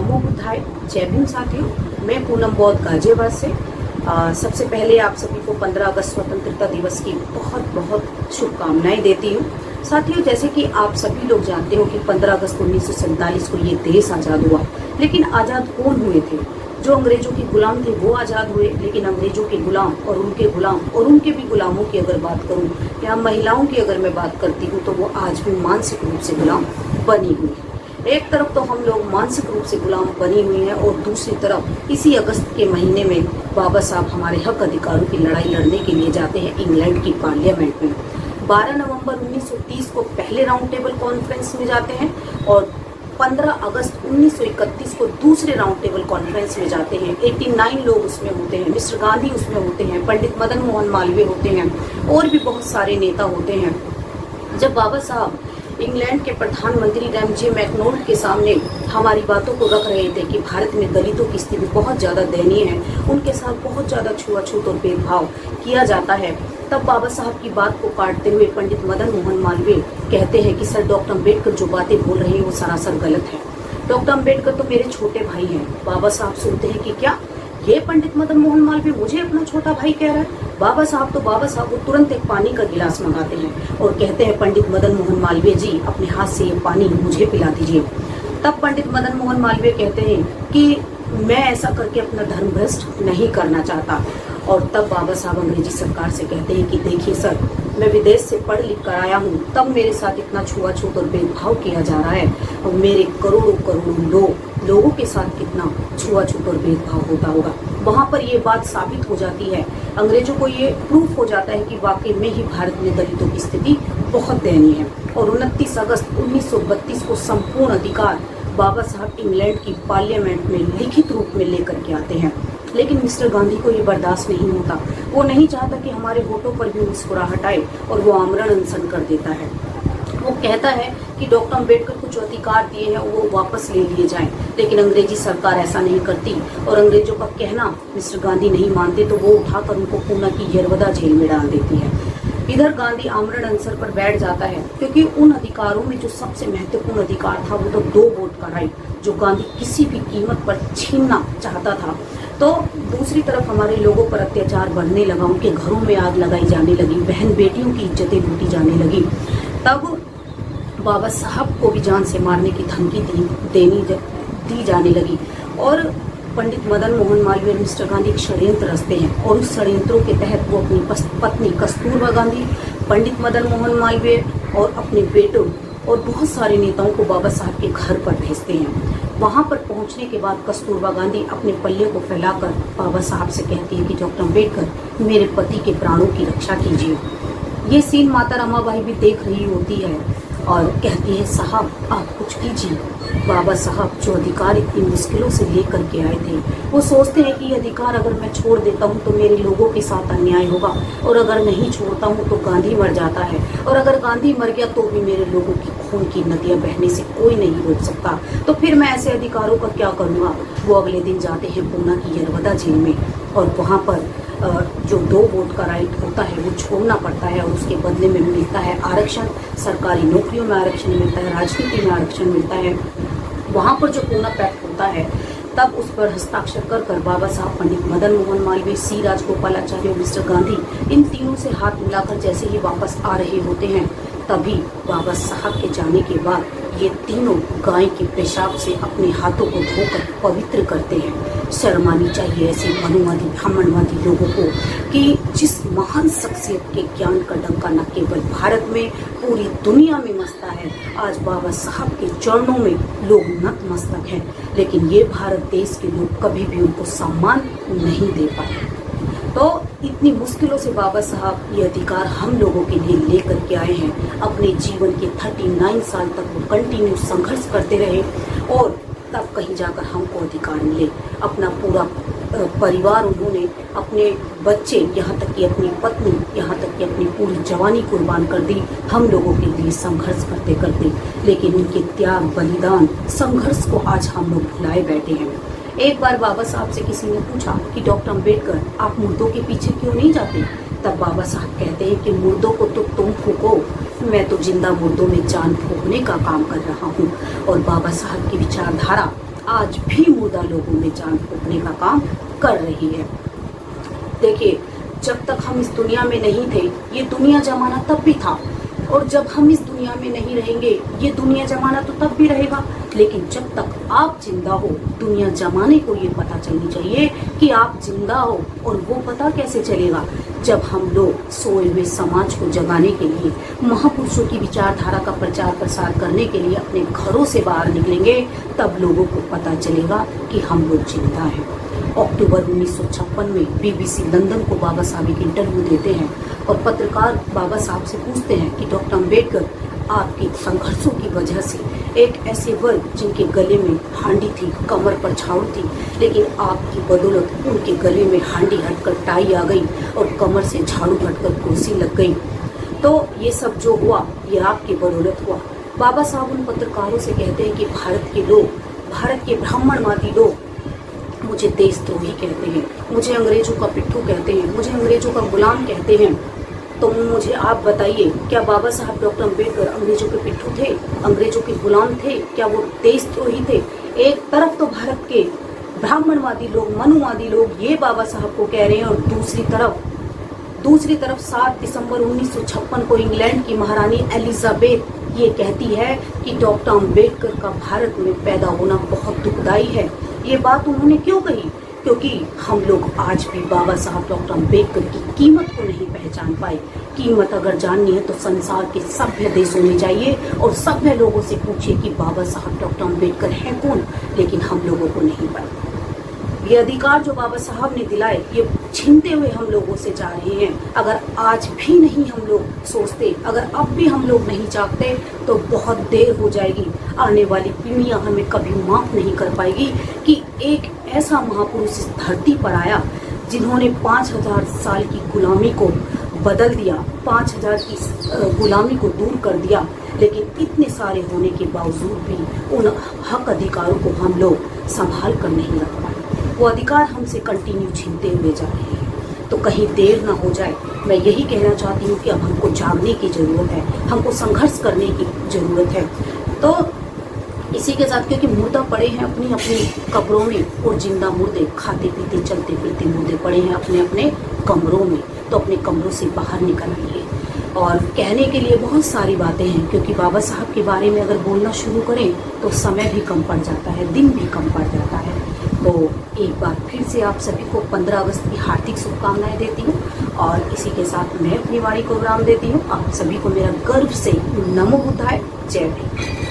नमो बुद्धाय। जय भीम साथियों, मैं पूनम बौद्ध गाजियाबाद से। सबसे पहले आप सभी को 15 अगस्त स्वतंत्रता दिवस की बहुत बहुत शुभकामनाएं देती हूँ। साथियों, जैसे कि आप सभी लोग जानते हो कि 15 अगस्त 1947 को ये देश आज़ाद हुआ, लेकिन आज़ाद कौन हुए थे? जो अंग्रेजों के गुलाम थे वो आज़ाद हुए, लेकिन अंग्रेजों के गुलाम और उनके गुलाम और उनके भी गुलामों की अगर बात करूँ या महिलाओं की अगर मैं बात करती हूँ तो वो आज भी मानसिक रूप से गुलाम बनी हुई है। एक तरफ तो हम लोग मानसिक रूप से गुलाम बनी हुई हैं और दूसरी तरफ इसी अगस्त के महीने में बाबा साहब हमारे हक अधिकारों की लड़ाई लड़ने के लिए जाते हैं इंग्लैंड की पार्लियामेंट में। 12 नवंबर 1930 को पहले राउंड टेबल कॉन्फ्रेंस में जाते हैं और 15 अगस्त 1931 को दूसरे राउंड टेबल कॉन्फ्रेंस में जाते हैं। 89 लोग उसमें होते हैं, मिस्टर गांधी उसमें होते हैं, पंडित मदन मोहन मालवीय होते हैं और भी बहुत सारे नेता होते हैं। जब बाबा साहब इंग्लैंड के प्रधानमंत्री रैमजे मैकडॉनल्ड के सामने हमारी बातों को रख रहे थे कि भारत में दलितों की स्थिति बहुत ज़्यादा दयनीय है, उनके साथ बहुत ज़्यादा छुआछूत और भेदभाव किया जाता है, तब बाबा साहब की बात को काटते हुए पंडित मदन मोहन मालवीय कहते हैं कि सर, डॉक्टर अम्बेडकर जो बातें बोल रहे हैं वो सरासर गलत है। डॉक्टर अम्बेडकर तो मेरे छोटे भाई हैं। बाबा साहब सुनते हैं कि क्या ये पंडित मदन मोहन मालवीय मुझे अपना छोटा भाई कह रहा है? बाबा साहब वो तुरंत एक पानी का गिलास मंगाते हैं और कहते हैं पंडित मदन मोहन मालवीय जी, अपने हाथ से ये पानी मुझे पिला दीजिए। तब पंडित मदन मोहन मालवीय कहते हैं कि मैं ऐसा करके अपना धर्म भ्रष्ट नहीं करना चाहता। और तब बाबा साहब अंग्रेजी सरकार से कहते हैं कि देखिए सर, मैं विदेश से पढ़ लिख कर आया हूँ, तब मेरे साथ इतना छुआछूत और भेदभाव किया जा रहा है और मेरे करोड़ों करोड़ों लोगों के साथ कितना छुआछूत और भेदभाव होता होगा। वहाँ पर ये बात साबित हो जाती है, अंग्रेजों को ये प्रूफ हो जाता है कि वाकई में ही भारत में दलितों की स्थिति बहुत दयनीय है। और 29 अगस्त 1932 को संपूर्ण अधिकार बाबा साहब इंग्लैंड की पार्लियामेंट में लिखित रूप में लेकर के आते हैं। लेकिन मिस्टर गांधी को ये बर्दाश्त नहीं होता, वो नहीं चाहता कि हमारे होठों पर भी मुस्कुराहट आए और वो आमरण अनशन कर देता है। वो कहता है कि डॉक्टर अम्बेडकर को जो अधिकार दिए हैं वो वापस ले लिए जाएं, लेकिन अंग्रेजी सरकार ऐसा नहीं करती और अंग्रेजों का कहना मिस्टर गांधी नहीं मानते तो वो उठाकर उनको पूना की यरवदा जेल में डाल देती है। इधर गांधी आमरण अनशन पर बैठ जाता है क्योंकि उन अधिकारों में जो सबसे महत्वपूर्ण अधिकार था वो तो 2 वोट का राइट, जो गांधी किसी भी कीमत पर छीनना चाहता था। तो दूसरी तरफ हमारे लोगों पर अत्याचार बढ़ने लगा, उनके घरों में आग लगाई जाने लगी, बहन बेटियों की इज्जतें लूटी जाने लगी। तब बाबा साहब को भी जान से मारने की धमकी दी जाने लगी और पंडित मदन मोहन मालवीय और मिस्टर गांधी एक षड्यंत्र रचते हैं और उस षड्यंत्रों के तहत वो अपनी पत्नी कस्तूरबा गांधी, पंडित मदन मोहन मालवीय और अपने बेटों और बहुत सारे नेताओं को बाबा साहब के घर पर भेजते हैं। वहां पर पहुंचने के बाद कस्तूरबा गांधी अपने पल्ले को फैलाकर बाबा साहब से कहती है कि डॉक्टर अम्बेडकर, मेरे पति के प्राणों की रक्षा कीजिए। ये सीन माता रमाबाई भी देख रही होती है और कहती है, साहब आप कुछ कीजिए। बाबा साहब जो अधिकार इतनी मुश्किलों से लेकर के आए थे, वो सोचते हैं कि ये अधिकार अगर मैं छोड़ देता हूँ तो मेरे लोगों के साथ अन्याय होगा और अगर नहीं छोड़ता हूँ तो गांधी मर जाता है और अगर गांधी मर गया तो भी मेरे लोगों की खून की नदियाँ बहने से कोई नहीं रोक सकता, तो फिर मैं ऐसे अधिकारों का क्या करूँगा। वो अगले दिन जाते हैं पूना की यरवदा जेल में और वहाँ पर जो 2 वोट का राइट होता है वो छोड़ना पड़ता है और उसके बदले में मिलता है आरक्षण, सरकारी नौकरियों में आरक्षण मिलता है, राजनीति में आरक्षण मिलता है। वहाँ पर जो पूना पैक्ट होता है तब उस पर हस्ताक्षर कर बाबा साहब, पंडित मदन मोहन मालवीय, सी राजगोपालाचारी और मिस्टर गांधी इन तीनों से हाथ मिलाकर जैसे ही वापस आ रहे होते हैं, तभी बाबा साहब के जाने के बाद ये तीनों गाय के पेशाब से अपने हाथों को धोकर पवित्र करते हैं। शर्म आनी चाहिए ऐसे मनुवादी ब्राह्मणवादी लोगों को कि जिस महान शख्सियत के ज्ञान का डंका न केवल भारत में पूरी दुनिया में मचता है, आज बाबा साहब के चरणों में लोग नतमस्तक हैं, लेकिन ये भारत देश के लोग कभी भी उनको सम्मान नहीं दे पाए। तो इतनी मुश्किलों से बाबा साहब ये अधिकार हम लोगों के लिए लेकर के आए हैं। अपने जीवन के 39 साल तक वो कंटिन्यू संघर्ष करते रहे और तब कहीं जाकर हमको अधिकार मिले। अपना पूरा परिवार उन्होंने, अपने बच्चे, यहाँ तक कि अपनी पत्नी, यहाँ तक कि अपनी पूरी जवानी कुर्बान कर दी हम लोगों के लिए संघर्ष करते करते। लेकिन उनके त्याग, बलिदान, संघर्ष को आज हम लोग भुलाए बैठे हैं। एक बार बाबा साहब से किसी ने पूछा कि डॉक्टर अम्बेडकर, आप मुर्दों के पीछे क्यों नहीं जाते? तब बाबा साहब कहते हैं कि मुर्दों को तो तुम फूको, मैं तो जिंदा मुर्दों में जान फूकने का काम कर रहा हूँ। और बाबा साहब की विचारधारा आज भी मुर्दा लोगों में जान फूंकने का काम कर रही है। देखिए, जब तक हम इस दुनिया में नहीं थे, ये दुनिया जमाना तब भी था, और जब हम इस दुनिया में नहीं रहेंगे, ये दुनिया जमाना तो तब भी रहेगा। लेकिन जब तक आप जिंदा हो, दुनिया जमाने को ये पता चलनी चाहिए कि आप जिंदा हो। और वो पता कैसे चलेगा? जब हम लोग सोए हुए समाज को जगाने के लिए, महापुरुषों की विचारधारा का प्रचार प्रसार करने के लिए अपने घरों से बाहर निकलेंगे, तब लोगों को पता चलेगा कि हम लोग जिंदा हैं। अक्टूबर 1956 में बीबीसी लंदन को बाबा साहब एक इंटरव्यू देते हैं और पत्रकार बाबा साहब से पूछते हैं कि डॉक्टर अम्बेडकर, आपके संघर्षों की वजह से एक ऐसे वर्ग जिनके गले में हांडी थी, कमर पर झाड़ू थी, लेकिन आपकी बदौलत उनके गले में हांडी हटकर टाई आ गई और कमर से झाड़ू हटकर कुर्सी लग गई। तो ये सब जो हुआ, ये आपकी बदौलत हुआ। बाबा साहब उन पत्रकारों से कहते हैं कि भारत के लोग, भारत के ब्राह्मणवादी लोग मुझे देशद्रोही कहते हैं, मुझे अंग्रेजों का पिट्ठू कहते हैं, मुझे अंग्रेजों का गुलाम कहते हैं। तो मुझे आप बताइए, क्या बाबा साहब डॉक्टर अम्बेडकर अंग्रेजों के पिट्ठू थे, अंग्रेजों के गुलाम थे? क्या वो देशद्रोही थे? एक तरफ तो भारत के ब्राह्मणवादी लोग, मनुवादी लोग ये बाबा साहब को कह रहे हैं, और दूसरी तरफ 7 दिसंबर 1956 को इंग्लैंड की महारानी एलिजाबेथ ये कहती है कि डॉक्टर अम्बेडकर का भारत में पैदा होना बहुत दुखदाई है। ये बात उन्होंने क्यों कही? क्योंकि हम लोग आज भी बाबा साहब डॉक्टर अम्बेडकर की कीमत को नहीं पहचान पाए। कीमत अगर जाननी है तो संसार के सभ्य देशों में जाइए और सभ्य लोगों से पूछिए कि बाबा साहब डॉक्टर अम्बेडकर हैं कौन, लेकिन हम लोगों को नहीं पता। ये अधिकार जो बाबा साहब ने दिलाए, ये छीनते हुए हम लोगों से जा रहे हैं। अगर आज भी नहीं हम लोग सोचते, अगर अब भी हम लोग नहीं जागते, तो बहुत देर हो जाएगी। आने वाली पीढ़ियां हमें कभी माफ नहीं कर पाएगी कि एक ऐसा महापुरुष इस धरती पर आया जिन्होंने 5000 साल की गुलामी को बदल दिया, 5000 की गुलामी को दूर कर दिया। लेकिन इतने सारे होने के बावजूद भी उन हक अधिकारों को हम लोग संभाल कर नहीं रख पाए। वो अधिकार हमसे कंटिन्यू छीनते हुए जा रहे हैं। तो कहीं देर ना हो जाए, मैं यही कहना चाहती हूँ कि अब हमको जागने की ज़रूरत है, हमको संघर्ष करने की ज़रूरत है। तो इसी के साथ, क्योंकि मुर्दा पड़े हैं अपनी अपनी कब्रों में, और जिंदा मुर्दे खाते पीते चलते फिरते मुर्दे पड़े हैं अपने अपने कमरों में, तो अपने कमरों से बाहर निकल आइए। और कहने के लिए बहुत सारी बातें हैं, क्योंकि बाबा साहब के बारे में अगर बोलना शुरू करें तो समय भी कम पड़ जाता है, दिन भी कम पड़ जाता है। तो एक बार फिर से आप सभी को 15 अगस्त की हार्दिक शुभकामनाएं देती हूँ, और इसी के साथ मैं अपनी वाणी को विराम देती हूँ। आप सभी को मेरा गर्व से नमो बुद्धाय, जय भीम।